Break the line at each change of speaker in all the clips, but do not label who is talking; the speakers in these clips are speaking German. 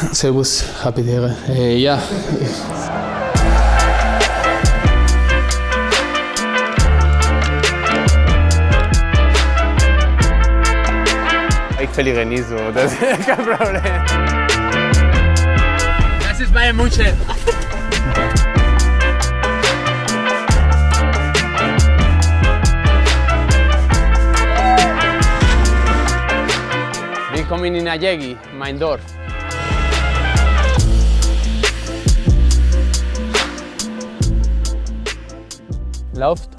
Servus, Habitäre. Ja.
Ich verliere nie so, das ist kein Problem.
Das ist Bayern München.
Willkommen in Ajegi, mein Dorf. Lauft,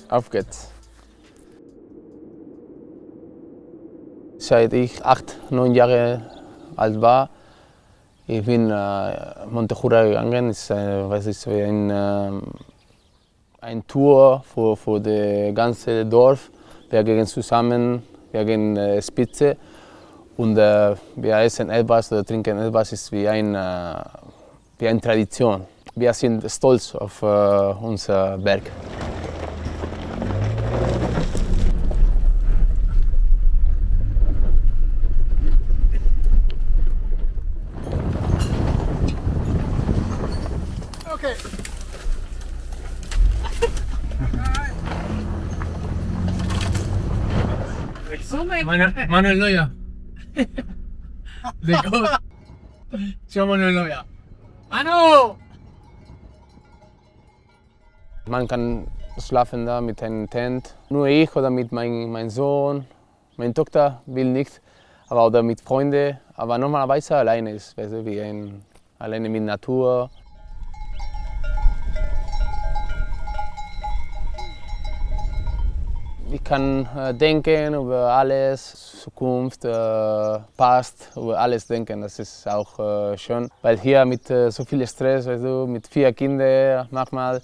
auf geht's. Seit ich 8, 9 Jahre alt war, ich bin Montejura gegangen. Es ist ein Tour für das ganze Dorf. Wir gehen zusammen, wir gehen Spitze und wir essen etwas oder trinken etwas. Es ist wie eine Tradition. Wir sind stolz auf unser Berg.
Okay. Manuel Neuer. The goat. Show Manuel Neuer. Manu!
Man kann schlafen da mit einem Tent. Nur ich oder mit meinem Sohn. Meine Tochter will nicht, aber oder mit Freunden. Aber normalerweise alleine ist, weißt du, wie alleine mit Natur. Ich kann denken über alles, Zukunft, Past, über alles denken. Das ist auch schön. Weil hier mit so viel Stress, weißt du, mit 4 Kindern manchmal,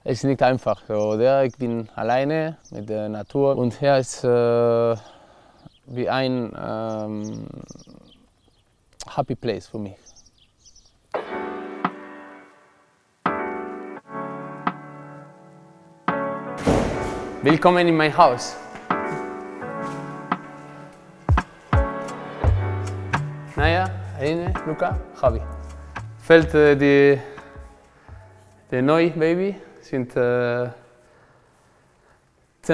ist nicht einfach. So, oder? Ich bin alleine mit der Natur und hier ist wie ein happy place für mich. Willkommen in mein Haus. Naya, Aline, Luca, Javi. Fällt die neue Baby, sind 10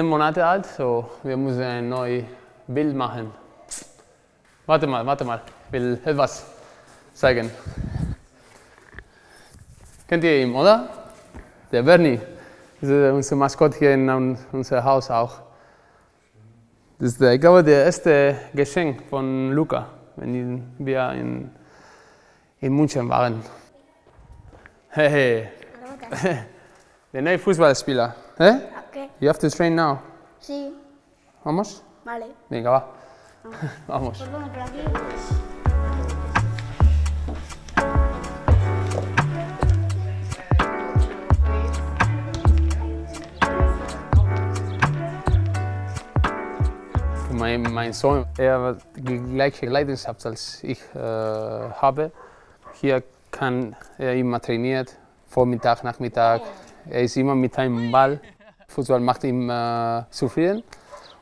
Monate alt, so wir müssen ein neues Bild machen. Warte mal, ich will etwas zeigen. Kennt ihr ihn, oder? Der Bernie. Das ist unser Maskott hier in unserem Haus auch. Das ist, ich glaube, das erste Geschenk von Luca, wenn wir in München waren. Hey, der neue Fußballspieler. Eh?
Okay.
You have to train now.
Sí.
Vamos?
Vale.
Venga, va. Vamos.
Pues bueno, por aquí.
Mein Sohn, er hat die gleiche Leidenschaft als ich habe. Hier kann er immer trainiert, Vormittag, Nachmittag. Er ist immer mit einem Ball. Fußball macht ihn zufrieden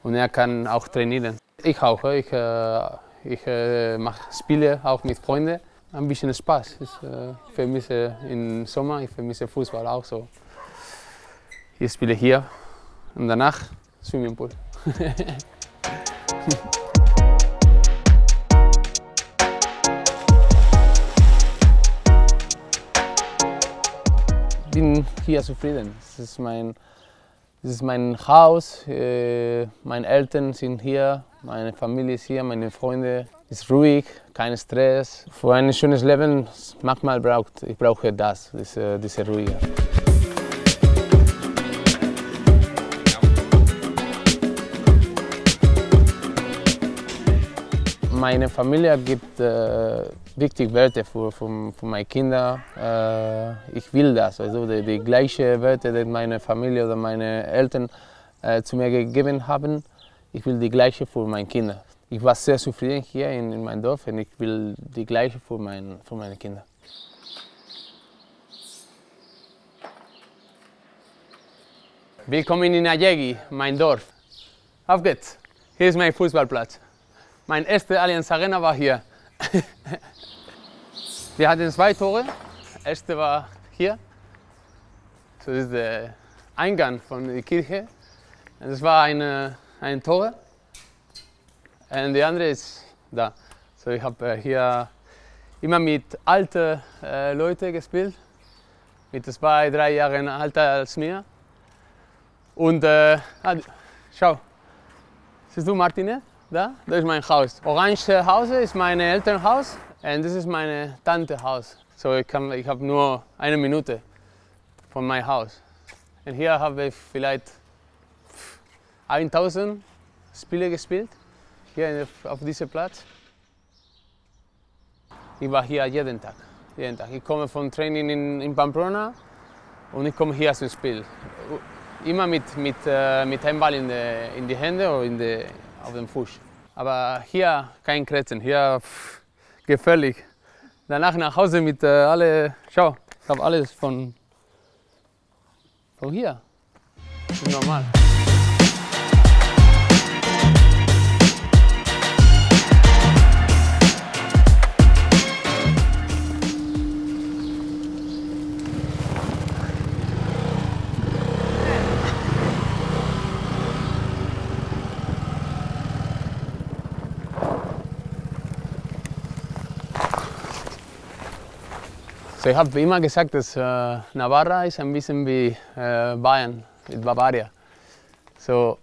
und er kann auch trainieren. Ich auch. Ich mache Spiele auch mit Freunden. Ein bisschen Spaß. Ich vermisse im Sommer, ich vermisse Fußball auch so. Ich spiele hier und danach Swimmingpool. Ich bin hier zufrieden. Das ist mein Haus. Meine Eltern sind hier, meine Familie ist hier, meine Freunde. Es ist ruhig, kein Stress. Für ein schönes Leben manchmal brauche ich diese Ruhe. Meine Familie gibt wichtige Werte für meine Kinder. Ich will das, also die gleichen Werte, die meine Familie oder meine Eltern zu mir gegeben haben. Ich will die gleichen für meine Kinder. Ich war sehr zufrieden hier in meinem Dorf und ich will die gleiche für meine Kinder. Willkommen in Ajegi, mein Dorf. Auf geht's. Hier ist mein Fußballplatz. Mein erster Allianz Arena war hier. Wir hatten 2 Tore. Das erste war hier. Das ist der Eingang von der Kirche. Das war ein Tor. Und die andere ist da. So, ich habe hier immer mit alten Leuten gespielt. Mit 2, 3 Jahren älter als mir. Und schau, siehst du Martinez? Da? Das ist mein Haus. Orange Haus ist mein Elternhaus und das ist meine Tante Haus. So, ich habe nur 1 Minute von meinem Haus. Und hier habe ich vielleicht 1000 Spiele gespielt, hier auf diesem Platz. Ich war hier jeden Tag. Ich komme vom Training in Pamplona und ich komme hier zum Spiel. Immer mit einem Ball in die Hände oder auf dem Fuß. Aber hier kein Kretzen, hier gefährlich. Danach nach Hause mit alle, schau, ich habe alles von hier. Das ist normal. So, ich habe immer gesagt, dass Navarra ist ein bisschen wie Bayern, mit Bavaria. So,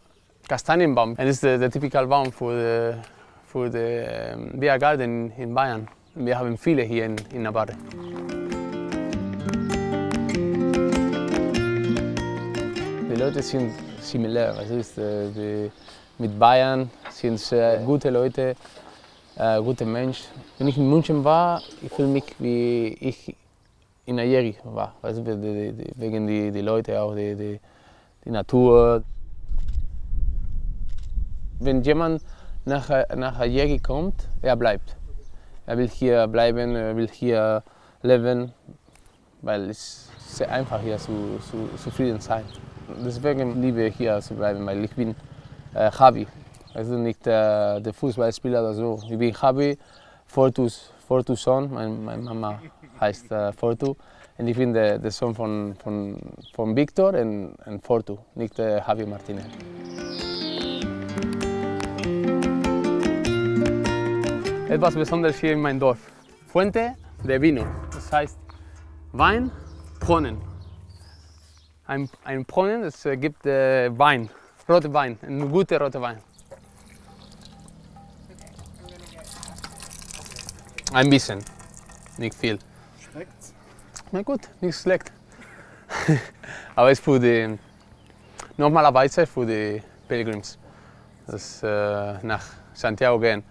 Kastanienbaum, das ist der typische Baum für den Biergarten in Bayern. Wir haben viele hier in Navarra. Die Leute sind similar, mit Bayern sind sehr gute Leute, gute Menschen. Wenn ich in München war, ich fühle mich wie ich in Algeri war, also wegen die Leute, auch die Natur. Wenn jemand nach Algeri kommt, er bleibt. Er will hier bleiben, er will hier leben, weil es sehr einfach hier zufrieden sein. Deswegen liebe ich hier zu bleiben, weil ich bin Javi, also nicht der Fußballspieler oder so. Ich bin Javi, Fortus Sohn, meine Mama heißt Fortu. Und ich bin der Sohn von Victor und Fortu, nicht Javi Martinez. Etwas Besonderes hier in meinem Dorf. Fuente de Vino, das heißt Wein, Brunnen. Ein Brunnen, das gibt Wein, roter Wein, ein guter roter Wein. Ein bisschen, nicht viel.
Schmeckt's?
Na gut, nicht schlecht. Aber es ist für normalerweise für die Pilgrims, das nach Santiago gehen.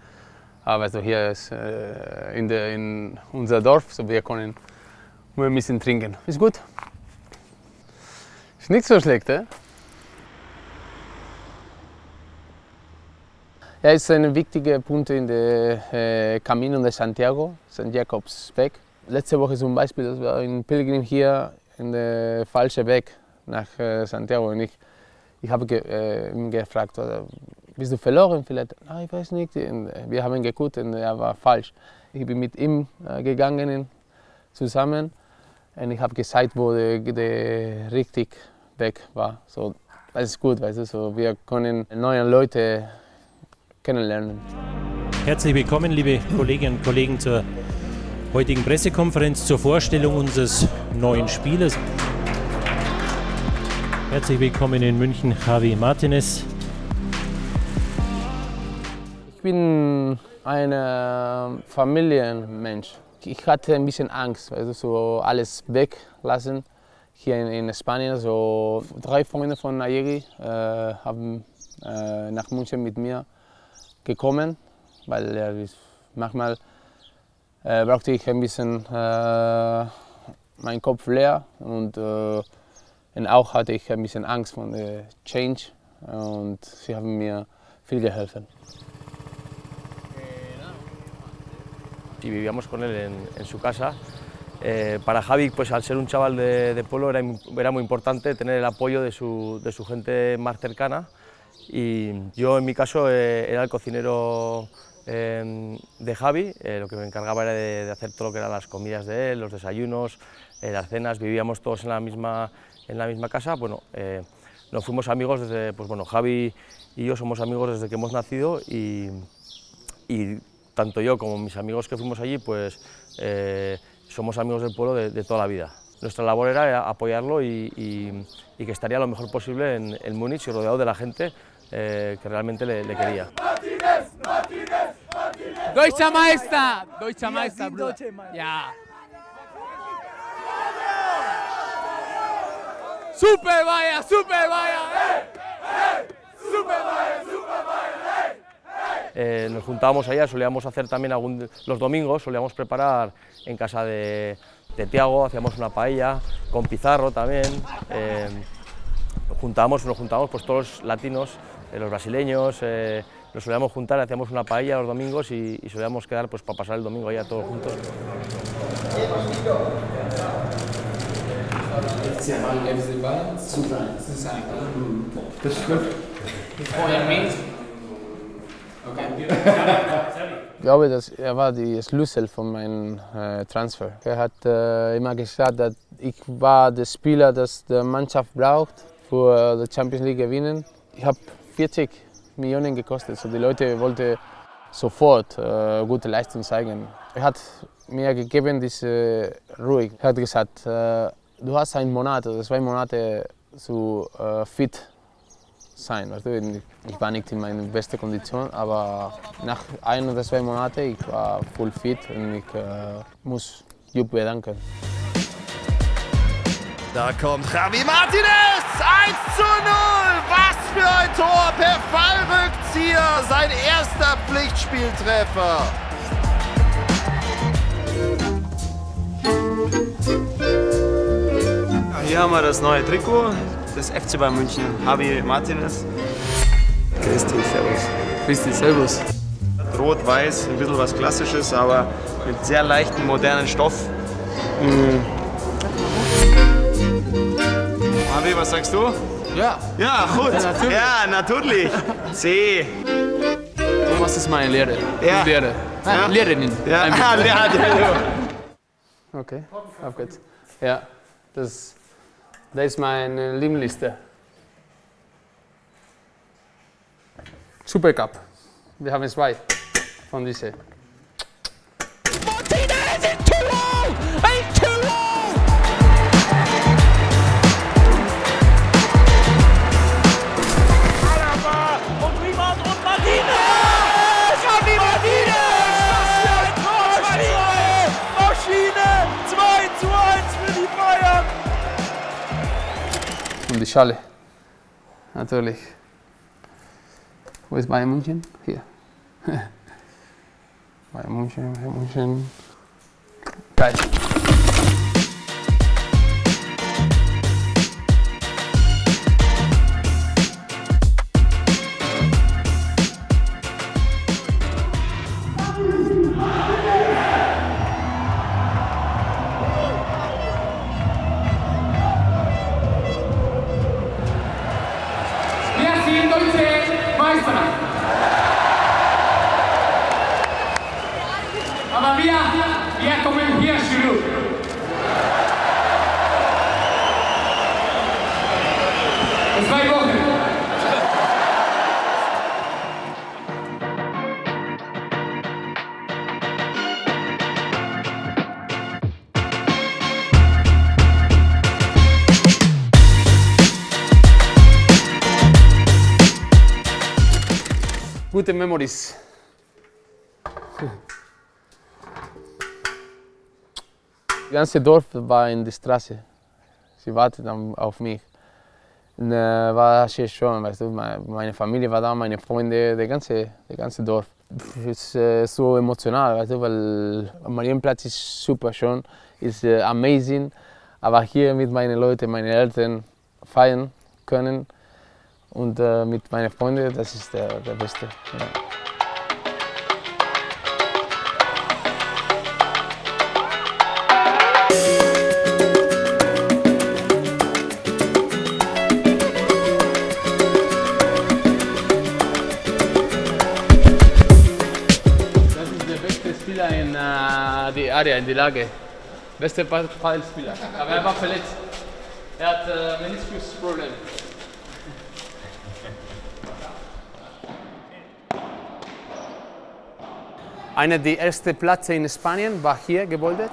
Aber also hier ist in unser Dorf, so wir können nur ein bisschen trinken. Ist gut. Ist nicht so schlecht, eh? Ja, es ist ein wichtiger Punkt in der Camino de Santiago, St. Jakobsweg. Letzte Woche zum Beispiel, das war ein Pilgrim hier in der falschen Weg nach Santiago. Und ich habe ihn gefragt, bist du verloren vielleicht? Ah, ich weiß nicht. Und wir haben geguckt und er war falsch. Ich bin mit ihm gegangen zusammen und ich habe gesagt, wo der richtige Weg war. So, das ist gut, weißt du, so, wir können neue Leute kennenlernen.
Herzlich willkommen, liebe Kolleginnen und Kollegen, zur heutigen Pressekonferenz zur Vorstellung unseres neuen Spielers. Herzlich willkommen in München, Javi Martinez.
Ich bin ein Familienmensch. Ich hatte ein bisschen Angst, also so alles weglassen hier in Spanien. So 3 Freunde von Algeri haben nach München mit mir gekommen, weil manchmal brauchte ich ein bisschen meinen Kopf leer und auch hatte ich ein bisschen Angst vor der Change und sie haben mir viel geholfen.
Y vivíamos con él en su casa. Para Javi, pues al ser un chaval de pueblo, era muy importante tener el apoyo de su gente más cercana. Y yo, en mi caso, era el cocinero de Javi, lo que me encargaba era de hacer todo lo que eran las comidas de él, los desayunos, las cenas, vivíamos todos en la misma casa. Bueno, nos fuimos amigos desde, pues bueno, Javi y yo somos amigos desde que hemos nacido y tanto yo como mis amigos que fuimos allí, pues somos amigos del pueblo de toda la vida. Nuestra labor era apoyarlo y que estaría lo mejor posible en Múnich y rodeado de la gente que realmente le quería.
Deutscher Meister! Deutscher Meister, Bruder. Ja. Super Bayern, Super Bayern! Super Bayern, Super Bayern!
Nos juntábamos allá, solíamos hacer también los domingos, solíamos preparar en casa de Tiago, hacíamos una paella, con Pizarro también. Nos juntábamos pues todos los latinos, los brasileños, nos solíamos juntar, hacíamos una paella los domingos y solíamos quedar pues, para pasar el domingo allá todos juntos.
Ich glaube, dass war der Schlüssel von meinem Transfer. Hat immer gesagt, dass ich war der Spieler, das die Mannschaft braucht, für die Champions League gewinnen. Ich habe 40 Millionen gekostet, so die Leute wollten sofort gute Leistung zeigen. Er hat mir gegeben diese Ruhe. Er hat gesagt, du hast einen Monat oder 2 Monate zu fit sein. Weißt du? Ich war nicht in meiner besten Kondition, aber nach 1 oder 2 Monaten ich war voll fit und ich muss Jupp bedanken.
Da kommt Javi Martinez, 1:0, was für ein Tor per Fallrückzieher, sein erster Pflichtspieltreffer.
Hier haben wir das neue Trikot des FC Bayern München, Javi Martinez. Grüß dich, servus.
Grüß dich, servus.
Rot-Weiß, ein bisschen was Klassisches, aber mit sehr leichten, modernen Stoff. Javi, was sagst du?
Ja.
Ja, gut. Ja, natürlich. C.
Was ist meine Lehre?
Ja.
Lehre.
Ja.
Lehrerin.
Ja,
Okay, auf geht's. Ja, das ist meine Lieblingsliste. Supercup. Wir haben 2 von diesen.
Martinez in Tor! Ein Tor! Alaba und Riemann und Martinez! Javi Martinez! Maschine! Maschine! 2:1 für die Bayern!
Und die Schale. Natürlich. Wo ist Bayern München? Hier. Bayern München. Geil.
Wir sind deutsche Meister. Aber wir kommen hier zurück. In 2 Wochen.
Gute Memories. Das ganze Dorf war in der Straße. Sie warteten auf mich. Und, war sehr schön, weißt du. Meine Familie war da, meine Freunde, der ganze Dorf. Es ist so emotional, weißt du, weil Marienplatz ist super schön, ist amazing. Aber hier mit meinen Leuten, meinen Eltern feiern können und mit meinen Freunden, das ist der Beste. Ja. Area, in die Lage. Beste Paddelspieler. Aber er war verletzt. Er hat Meniskusproblem. Einer der ersten Plätze in Spanien war hier gebildet.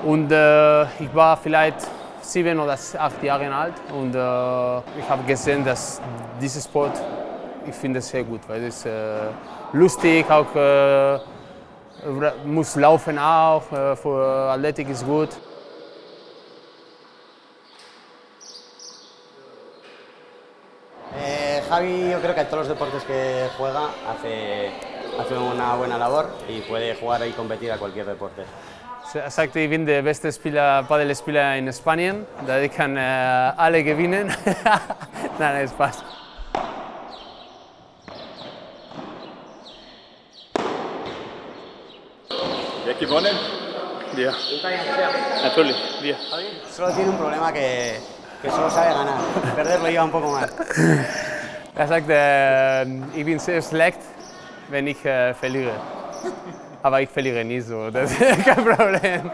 Und ich war vielleicht 7 oder 8 Jahre alt. Und ich habe gesehen, dass dieser Sport, ich finde es sehr gut, weil es lustig, auch muss laufen auch, für Athletik ist gut.
Javi, yo creo que en todos los deportes que juega hace una buena labor y puede jugar y competir a cualquier deporte.
Er sagte, ich bin der beste Paddelspieler in Spanien, da ich kann alle gewinnen. Nein, es passt.
¿Ya que gewonnen? Wir. Natürlich, wir.
Solo tiene un problema que solo sabe ganar. Perderlo lleva un poco mal.
Er sagt, ich bin sehr schlecht, wenn ich verliere. Aber ich verliere nie so, das ist kein Problem.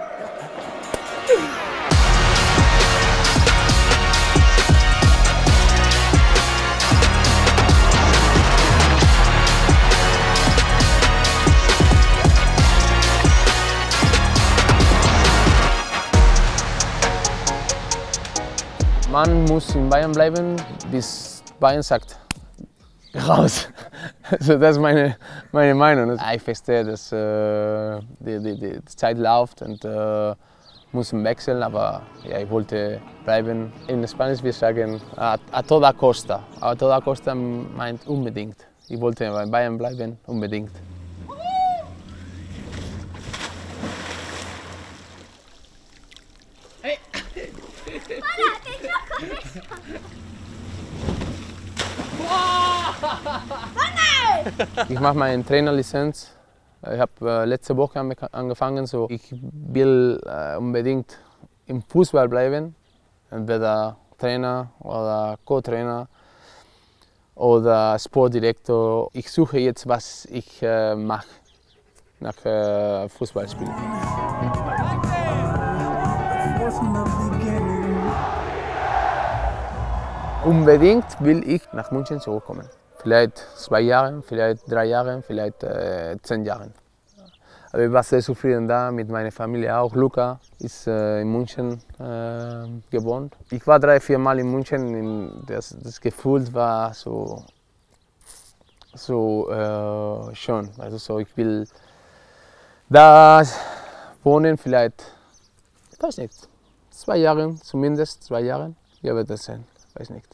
Man muss in Bayern bleiben, bis Bayern sagt, raus. Also das ist meine Meinung. Ich verstehe, dass die Zeit läuft und muss wechseln, aber ja, ich wollte bleiben. In Spanisch wir sagen a toda costa. A toda costa meint unbedingt. Ich wollte bei Bayern bleiben, unbedingt. Ich mache meine Trainerlizenz. Ich habe letzte Woche angefangen. So. Ich will unbedingt im Fußball bleiben. Entweder Trainer oder Co-Trainer oder Sportdirektor. Ich suche jetzt, was ich mache nach Fußballspielen. Unbedingt will ich nach München zurückkommen. Vielleicht 2 Jahre, vielleicht 3 Jahre, vielleicht 10 Jahre. Aber ich war sehr zufrieden da mit meiner Familie auch. Luca ist in München gewohnt. Ich war 3, 4 Mal in München. Das Gefühl war so schön. Also so, ich will da wohnen, vielleicht, ich weiß nicht, 2 Jahre, zumindest 2 Jahre. Ja, wird das sein, weiß nicht.